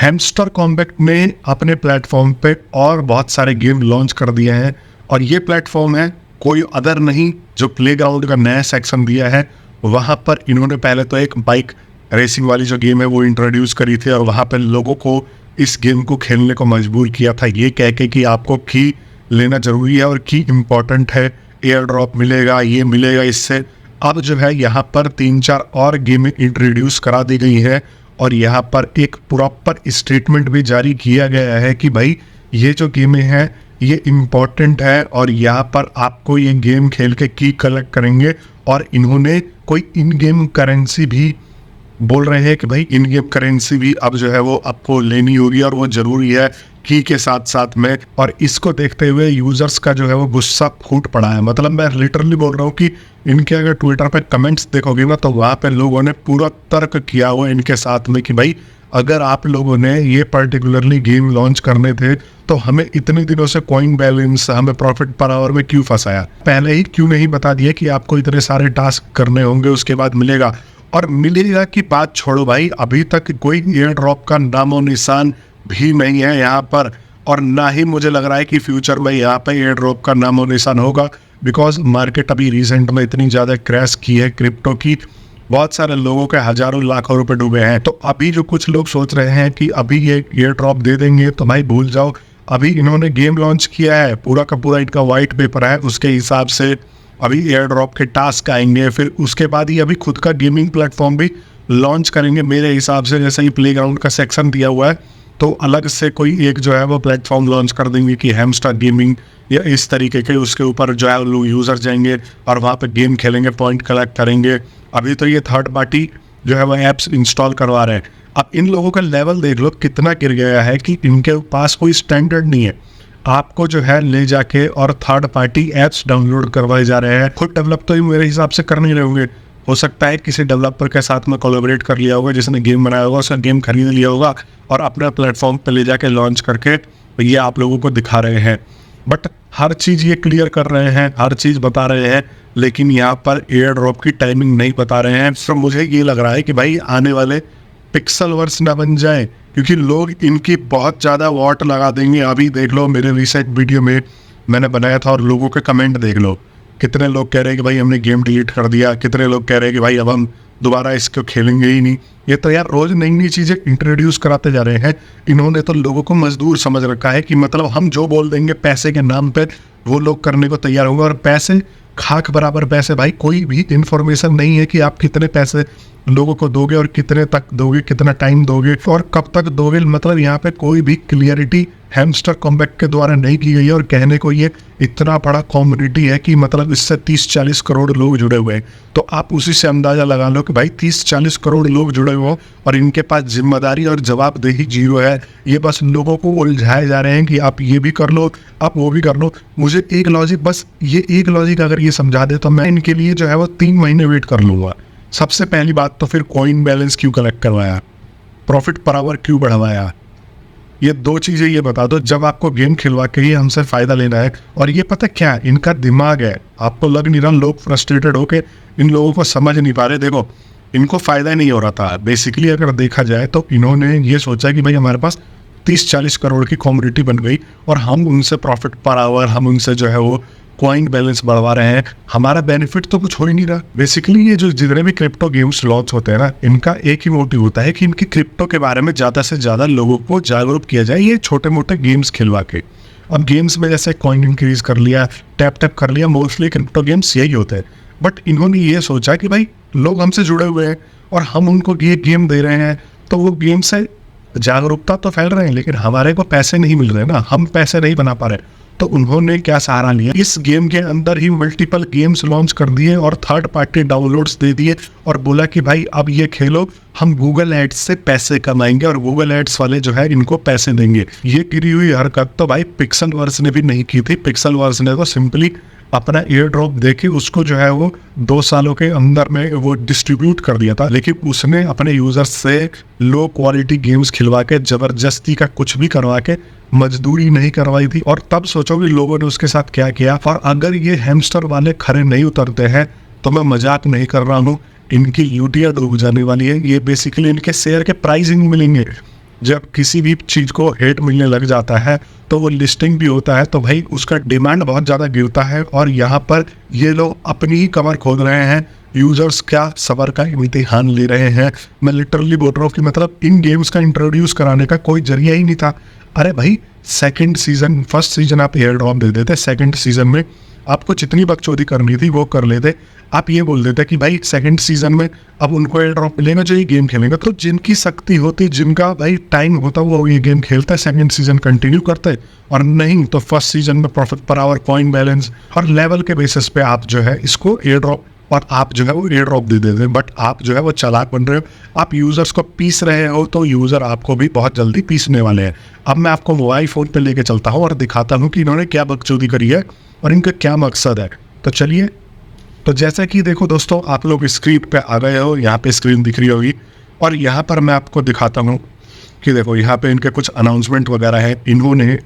Hamster combat ने अपने platform पे और बहुत सारे गेम लॉन्च कर दिए हैं और ये प्लेटफॉर्म है कोई अदर नहीं जो प्लेग्राउंड का नया सेक्शन दिया है। वहाँ पर इन्होंने पहले तो एक बाइक रेसिंग वाली जो गेम है वो इंट्रोड्यूस करी थी और वहाँ पर लोगों को इस गेम को खेलने को मजबूर किया था ये कह के कि आपको की लेना ज़रूरी है और की इम्पॉर्टेंट है, एयर ड्रॉप मिलेगा, ये मिलेगा इससे। अब जो है यहाँ पर 3-4 और गेमें इंट्रोड्यूस करा दी गई है और यहाँ पर एक प्रॉपर स्टेटमेंट भी जारी किया गया है कि भाई ये जो गेमें हैं ये इम्पॉर्टेंट है और यहाँ पर आपको ये गेम खेल के की कलेक्ट करेंगे। और इन्होंने कोई इन गेम करेंसी भी बोल रहे हैं कि भाई इन गेम करेंसी भी अब जो है वो आपको लेनी होगी और वो ज़रूरी है की के साथ साथ में। और इसको देखते हुए यूज़र्स का जो है वो गुस्सा फूट पड़ा है। मतलब मैं लिटरली बोल रहा हूँ कि इनके अगर ट्विटर पे कमेंट्स देखोगे ना तो वहाँ पे लोगों ने पूरा तर्क किया हुआ इनके साथ में कि भाई अगर आप लोगों ने ये पर्टिकुलरली गेम लॉन्च करने थे तो हमें इतने दिनों से कॉइन बैलेंस, हमें प्रॉफिट पर आवर में क्यों फंसाया, पहले ही क्यों नहीं बता दिया कि आपको इतने सारे टास्क करने होंगे उसके बाद मिलेगा। और मिलेगा की बात छोड़ो भाई, अभी तक कोई एयर ड्रॉप का नामो निशान भी नहीं है यहाँ पर और ना ही मुझे लग रहा है कि फ्यूचर में यहाँ पे एयर ड्रॉप का नामो निशान होगा। बिकॉज मार्केट अभी रिसेंट में इतनी ज़्यादा क्रैश की है क्रिप्टो की, बहुत सारे लोगों के हजारों लाखों रुपए डूबे हैं। तो अभी जो कुछ लोग सोच रहे हैं कि अभी ये एयर ड्रॉप दे देंगे तो भाई भूल जाओ। अभी इन्होंने गेम लॉन्च किया है, पूरा का पूरा इनका वाइट पेपर है, उसके हिसाब से अभी एयर ड्रॉप के टास्क आएंगे, फिर उसके बाद ही अभी खुद का गेमिंग प्लेटफॉर्म भी लॉन्च करेंगे मेरे हिसाब से। जैसे ही प्लेग्राउंड का सेक्शन दिया हुआ है तो अलग से कोई एक जो है वो प्लेटफॉर्म लॉन्च कर देंगे कि हैमस्टर गेमिंग या इस तरीके के, उसके ऊपर जो है लोग यूज़र जाएंगे और वहाँ पे गेम खेलेंगे, पॉइंट कलेक्ट करेंगे। अभी तो ये थर्ड पार्टी जो है वो ऐप्स इंस्टॉल करवा रहे हैं। अब इन लोगों का लेवल देख लो कितना गिर गया है कि इनके पास कोई स्टैंडर्ड नहीं है। आपको जो है ले जाके और थर्ड पार्टी ऐप्स डाउनलोड करवाए जा रहे हैं। खुद डेवलप तो मेरे हिसाब से कर नहीं रहे होंगे, हो सकता है किसी डेवलपर के साथ में कोलैबोरेट कर लिया होगा, जिसने गेम बनाया होगा, उसका गेम खरीद लिया होगा और अपने प्लेटफॉर्म पे ले जाके लॉन्च करके ये आप लोगों को दिखा रहे हैं। बट हर चीज़ ये क्लियर कर रहे हैं, हर चीज़ बता रहे हैं, लेकिन यहाँ पर एयर ड्रॉप की टाइमिंग नहीं बता रहे हैं। तो मुझे ये लग रहा है कि भाई आने वाले पिक्सल वर्स ना बन जाए, क्योंकि लोग इनकी बहुत ज़्यादा वॉट लगा देंगे। अभी देख लो मेरे रिसेंट वीडियो में मैंने बनाया था और लोगों के कमेंट देख लो, कितने लोग कह रहे हैं कि भाई हमने गेम डिलीट कर दिया, कितने लोग कह रहे हैं कि भाई अब हम दोबारा इसको खेलेंगे ही नहीं। ये तो यार रोज़ नई नई चीज़ें इंट्रोड्यूस कराते जा रहे हैं। इन्होंने तो लोगों को मजदूर समझ रखा है कि मतलब हम जो बोल देंगे पैसे के नाम पे वो लोग करने को तैयार होंगे। और पैसे खाक बराबर पैसे, भाई कोई भी इंफॉर्मेशन नहीं है कि आप कितने पैसे लोगों को दोगे और कितने तक दोगे, कितना टाइम दोगे और कब तक दोगे। मतलब यहाँ पे कोई भी क्लियरिटी हैमस्टर कॉम्बैट के द्वारा नहीं की गई है। और कहने को ये इतना बड़ा कम्युनिटी है कि मतलब इससे 30-40 करोड़ लोग जुड़े हुए हैं। तो आप उसी से अंदाज़ा लगा लो कि भाई 30-40 करोड़ लोग जुड़े हुए और इनके पास जिम्मेदारी और जवाबदेही जीरो है। ये बस लोगों को उलझाए जा रहे हैं कि आप ये भी कर लो, आप वो भी कर लो। मुझे एक लॉजिक, बस ये एक लॉजिक अगर ये समझा दे तो मैं इनके लिए जो है वो 3 महीने वेट कर लूँगा। सबसे पहली बात तो फिर कॉइन बैलेंस क्यों कलेक्ट करवाया, प्रॉफिट पर आवर क्यों बढ़वाया, ये 2 चीज़ें ये बता दो जब आपको गेम खिलवा के ही हमसे फ़ायदा लेना है। और ये पता क्या इनका दिमाग है, आपको लग नहीं रहा लोग फ्रस्ट्रेटेड होके इन लोगों को समझ नहीं पा रहे। देखो इनको फ़ायदा नहीं हो रहा था बेसिकली, अगर देखा जाए तो इन्होंने ये सोचा कि भाई हमारे पास 30-40 करोड़ की कम्युनिटी बन गई और हम उनसे प्रॉफिट पर आवर, हम उनसे जो है वो कॉइन बैलेंस बढ़वा रहे हैं, हमारा बेनिफिट तो कुछ हो ही नहीं रहा। बेसिकली ये जो जितने भी क्रिप्टो गेम्स लॉन्च होते हैं ना, इनका एक ही मोटिव होता है कि इनकी क्रिप्टो के बारे में ज़्यादा से ज़्यादा लोगों को जागरूक किया जाए, ये छोटे मोटे गेम्स खिलवा के। अब गेम्स में जैसे कॉइन इंक्रीज कर लिया, टैप कर लिया, मोस्टली क्रिप्टो गेम्स यही होते हैं। बट इन्होंने ये सोचा कि भाई लोग हमसे जुड़े हुए हैं और हम उनको ये गेम दे रहे हैं तो वो गेम से जागरूकता तो फैल रहे हैं, लेकिन हमारे को पैसे नहीं मिल रहे ना, हम पैसे नहीं बना पा रहे। तो उन्होंने क्या सहारा लिया, इस गेम के अंदर ही मल्टीपल गेम्स लॉन्च कर दिए और थर्ड पार्टी डाउनलोड्स दे दिए और बोला कि भाई अब ये खेलो, हम गूगल एड्स से पैसे कमाएंगे और गूगल एड्स वाले जो है इनको पैसे देंगे। ये गिरी हुई हरकत तो भाई पिक्सल वर्स ने भी नहीं की थी। पिक्सल वर्स ने तो सिंपली अपना एयर ड्रॉप देके उसको जो है वो 2 सालों के अंदर में वो डिस्ट्रीब्यूट कर दिया था, लेकिन उसने अपने यूजर्स से लो क्वालिटी गेम्स खिलवा के जबरदस्ती का कुछ भी करवा के मजदूरी नहीं करवाई थी। और तब सोचो कि लोगों ने उसके साथ क्या किया। और अगर ये हैमस्टर वाले खरे नहीं उतरते हैं तो मैं मजाक नहीं कर रहा हूँ, इनकी यूटिया डूब जाने वाली है। ये बेसिकली इनके शेयर के प्राइस ही नहीं मिलेंगे। जब किसी भी चीज़ को हेट मिलने लग जाता है तो वो लिस्टिंग भी होता है, तो भाई उसका डिमांड बहुत ज़्यादा गिरता है और यहाँ पर ये लोग अपनी ही कमर खोद रहे हैं। यूजर्स क्या सबर का इम्तिहान ले रहे हैं। मैं लिटरली बोल रहा हूँ कि मतलब इन गेम्स का इंट्रोड्यूस कराने का कोई जरिया ही नहीं था। अरे भाई सेकंड सीजन, फर्स्ट सीजन आप एयर ड्रॉप दे देते, सेकंड सीजन में आपको जितनी बकचोदी करनी थी वो कर लेते। आप ये बोल देते कि भाई सेकंड सीजन में अब उनको एयर ड्रॉप मिलेगा जो ये गेम खेलेंगे। तो जिनकी शक्ति होती, जिनका भाई टाइम होता, वो ये गेम खेलता है, सेकंड सीजन कंटिन्यू करते, और नहीं तो फर्स्ट सीजन में profit per hour, point balance और लेवल के बेसिस पे आप जो है इसको एयर ड्रॉप, और आप जो है वो एयर ड्रॉप दे देते हैं। बट आप जो है वो चालाक बन रहे हो, आप यूजर्स को पीस रहे हो, तो यूजर आपको भी बहुत जल्दी पीसने वाले हैं। अब मैं आपको मोबाइल फोन पे लेके चलता हूँ और दिखाता हूँ कि इन्होंने क्या बकचोदी करी है और इनका क्या मकसद है। तो चलिए, तो जैसा कि देखो दोस्तों, आप लोग स्क्रीन पे आ गए हो, यहाँ पे स्क्रीन दिख रही होगी, और यहाँ पर मैं आपको दिखाता हूँ कि देखो यहाँ पे इनके कुछ अनाउंसमेंट वगैरह है। इन्होंने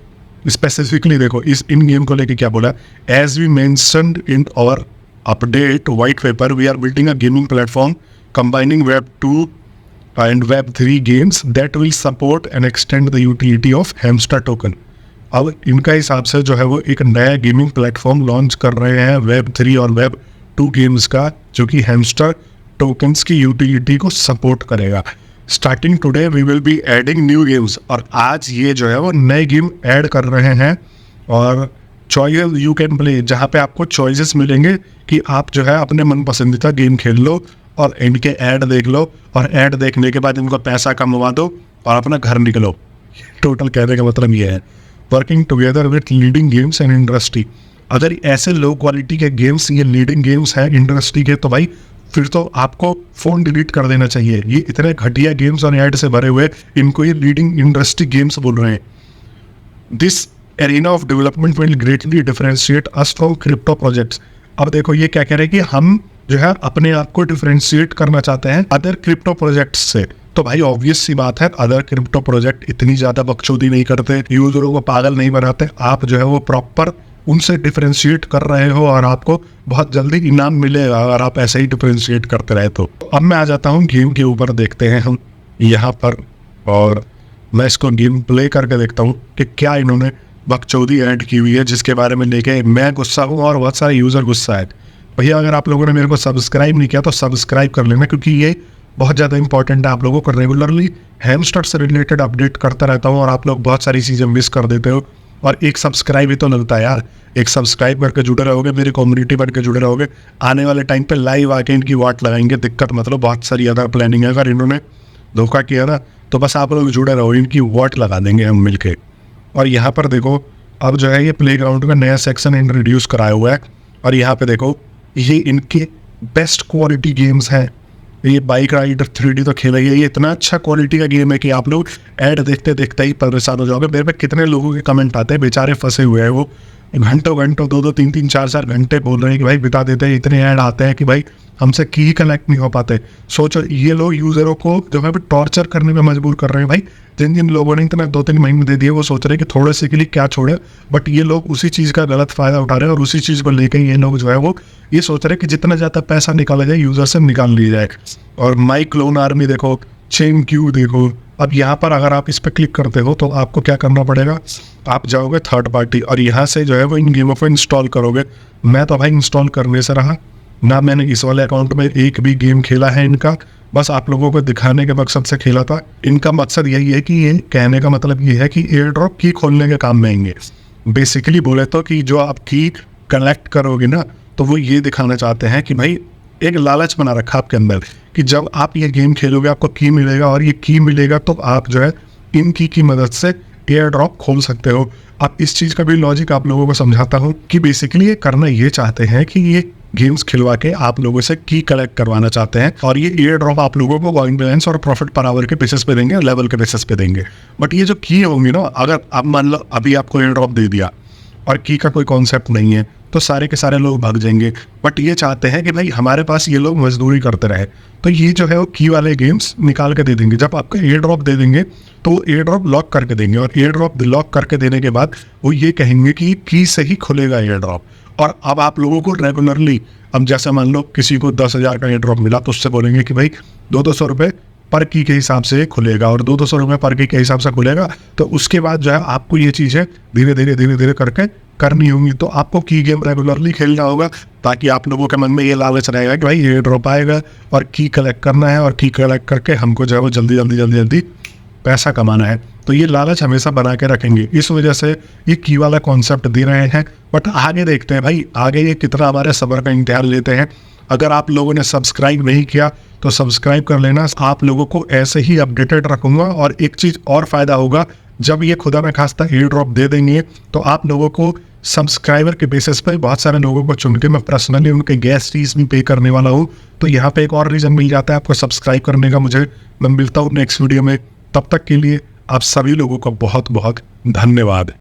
स्पेसिफिकली देखो इन गेम को लेके क्या बोला, as we mentioned in our update white paper, we are building a gaming platform combining web 2 and web 3 games that will support and extend the utility of hamster token। अब इनका हिसाब से जो है वो एक नया गेमिंग प्लेटफॉर्म लॉन्च कर रहे हैं वेब 3 और वेब 2 गेम्स का, जो कि हैमस्टर टोकन्स की यूटिलिटी को सपोर्ट करेगा। Starting today we will be adding new games, और आज ये जो है वो नए गेम ऐड कर रहे हैं। और चॉइस यू कैन प्ले, जहाँ पे आपको चॉइसेस मिलेंगे कि आप जो है अपने मन पसंदीदा गेम खेल लो और इनके ऐड देख लो, और ऐड देखने के बाद इनको पैसा कमवा दो और अपना घर निकलो। टोटल कहने का मतलब ये है, working together with leading games and industry. अगर ऐसे लो क्वालिटी के गेम्स, ये लीडिंग गेम्स हैं इंडस्ट्री के, तो भाई फिर तो आपको फ़ोन डिलीट कर देना चाहिए। ये इतने घटिया गेम्स और ऐड से भरे हुए, इनको ये लीडिंग इंडस्ट्री गेम्स बोल रहे हैं। This arena of development will greatly differentiate us from crypto projects. अब देखो ये क्या कह रहे हैं कि हम जो है अपने आप को डिफरेंशिएट करना चाहते हैं अदर क्रिप्टो प्रोजेक्ट्स से। तो भाई ऑब्वियस सी बात है, अदर क्रिप्टो प्रोजेक्ट इतनी ज़्यादा बकचोदी नहीं करते, यूजरों को पागल नहीं बनाते। आप जो है वो प्रॉपर उनसे डिफरेंशिएट कर रहे हो और आपको बहुत जल्दी इनाम मिलेगा अगर आप ऐसे ही डिफरेंशिएट करते रहे तो। अब मैं आ जाता हूँ गेम के ऊपर, देखते हैं हम यहाँ पर, और मैं इसको गेम प्ले करके देखता हूँ कि क्या इन्होंने बकचोदी ऐड की हुई है, जिसके बारे में लेके मैं गुस्सा हूँ और बहुत सारे यूज़र गुस्सा है। भैया अगर आप लोगों ने मेरे को सब्सक्राइब नहीं किया तो सब्सक्राइब कर लेना, क्योंकि ये बहुत ज़्यादा इंपॉर्टेंट है। आप लोगों को रेगुलरली हैमस्टर से रिलेटेड अपडेट करता रहता हूँ और आप लोग बहुत सारी चीज़ें मिस कर देते हो। और एक सब्सक्राइब ही तो लगता है यार, एक सब्सक्राइब करके जुड़े रहोगे, मेरी कम्युनिटी बन के जुड़े रहोगे, आने वाले टाइम पे लाइव आके इनकी वाट लगाएंगे। दिक्कत मतलब बहुत सारी अदर प्लानिंग है, अगर इन्होंने धोखा किया ना तो बस आप लोग जुड़े रहो, इनकी वाट लगा देंगे हम मिलके। और यहाँ पर देखो, अब जो है ये प्लेग्राउंड का नया सेक्शन इंट्रोड्यूस कराया हुआ है, और यहाँ पे देखो ये इनके बेस्ट क्वालिटी गेम्स हैं। ये बाइक राइडर 3D तो खेला ही है, ये इतना अच्छा क्वालिटी का गेम है कि आप लोग ऐड देखते देखते ही परेशान हो जाओगे। मेरे पे कितने लोगों के कमेंट आते हैं, बेचारे फंसे हुए हैं, वो घंटों घंटों 2-2 3-3 4-4 घंटे बोल रहे हैं कि भाई बिता देते हैं, इतने ऐड आते हैं कि भाई हमसे की कलेक्ट नहीं हो पाते। सोचो ये लोग यूज़रों को जो है टॉर्चर करने में मजबूर कर रहे हैं। भाई जिन जिन लोगों ने इतना 2-3 महीने दे दिए वो सोच रहे हैं कि थोड़े से के लिए क्या छोड़े, बट ये लोग उसी चीज़ का गलत फ़ायदा उठा रहे हैं, और उसी चीज़ को लेकर ये लोग जो है वो ये सोच रहे हैं कि जितना ज़्यादा पैसा निकाला जाए यूज़र से निकाल लिया जाए। और माई क्लोन आर्मी देखो, चेन क्यू देखो। अब यहाँ पर अगर आप इस पर क्लिक करते हो तो आपको क्या करना पड़ेगा, आप जाओगे थर्ड पार्टी और यहाँ से जो है वो इन गेमों को इंस्टॉल करोगे। मैं तो भाई इंस्टॉल करने से रहा ना, मैंने इस वाले अकाउंट में एक भी गेम खेला है इनका, बस आप लोगों को दिखाने के मकसद से खेला था। इनका मकसद यही है कि ये कहने का मतलब ये है कि एयर ड्रॉप की खोलने के काम में आएंगे। बेसिकली बोले तो कि जो आप की कलेक्ट करोगे ना, तो वो ये दिखाना चाहते हैं कि भाई एक लालच बना रखा आपके अंदर कि जब आप ये गेम खेलोगे आपको की मिलेगा, और ये की मिलेगा तो आप जो है इन की मदद से एयर ड्रॉप खोल सकते हो। अब इस चीज़ का भी लॉजिक आप लोगों को समझाता हूँ कि बेसिकली ये करना ये चाहते हैं कि ये गेम्स खिलवा के आप लोगों से की कलेक्ट करवाना चाहते हैं, और ये एयर ड्रॉप आप लोगों को पॉइंट बैलेंस और प्रॉफिट पर आवर के बेसिस पे देंगे, लेवल के बेसिस पे देंगे। बट ये जो की होंगी ना, अगर आप मान लो अभी आपको एयर ड्रॉप दे दिया और की का कोई कॉन्सेप्ट नहीं है तो सारे के सारे लोग भाग जाएंगे। बट ये चाहते हैं कि भाई हमारे पास ये लोग मजदूरी करते रहे, तो ये जो है वो की वाले गेम्स निकाल के दे देंगे। जब आपको एयर ड्रॉप दे देंगे तो वो एयर ड्रॉप लॉक करके देंगे, और एयर ड्रॉप लॉक करके देने के बाद वो ये कहेंगे कि की से ही खुलेगा एयर ड्रॉप। और अब आप लोगों को रेगुलरली, अब जैसे मान लो किसी को 10,000 का एयर ड्रॉप मिला तो उससे बोलेंगे कि भाई 200 रुपये पर की के हिसाब से खुलेगा और 200 रुपये पर की के हिसाब से खुलेगा। तो उसके बाद जो है आपको ये चीज़ें धीरे धीरे करके करनी होंगी। तो आपको की गेम रेगुलरली खेलना होगा ताकि आप लोगों के मन में ये लालच रहेगा कि भाई ये ड्रॉप आएगा और की कलेक्ट करना है और की कलेक्ट करके हमको जो है वो जल्दी पैसा कमाना है। तो ये लालच हमेशा बना के रखेंगे, इस वजह से ये की वाला कॉन्सेप्ट दे रहे हैं। बट आगे देखते हैं भाई, आगे ये कितना हमारे सब्र का इम्तिहान लेते हैं। अगर आप लोगों ने सब्सक्राइब नहीं किया तो सब्सक्राइब कर लेना, आप लोगों को ऐसे ही अपडेटेड रखूंगा। और एक चीज़ और फ़ायदा होगा, जब ये खुदा न खास्ता एयर ड्रॉप दे देंगे तो आप लोगों को सब्सक्राइबर के बेसिस पे बहुत सारे लोगों को चुन के मैं पर्सनली उनके गैस फीस भी पे करने वाला हूँ। तो यहाँ पे एक और रीज़न मिल जाता है आपको सब्सक्राइब करने का। मैं मिलता हूँ नेक्स्ट वीडियो में, तब तक के लिए आप सभी लोगों का बहुत बहुत धन्यवाद।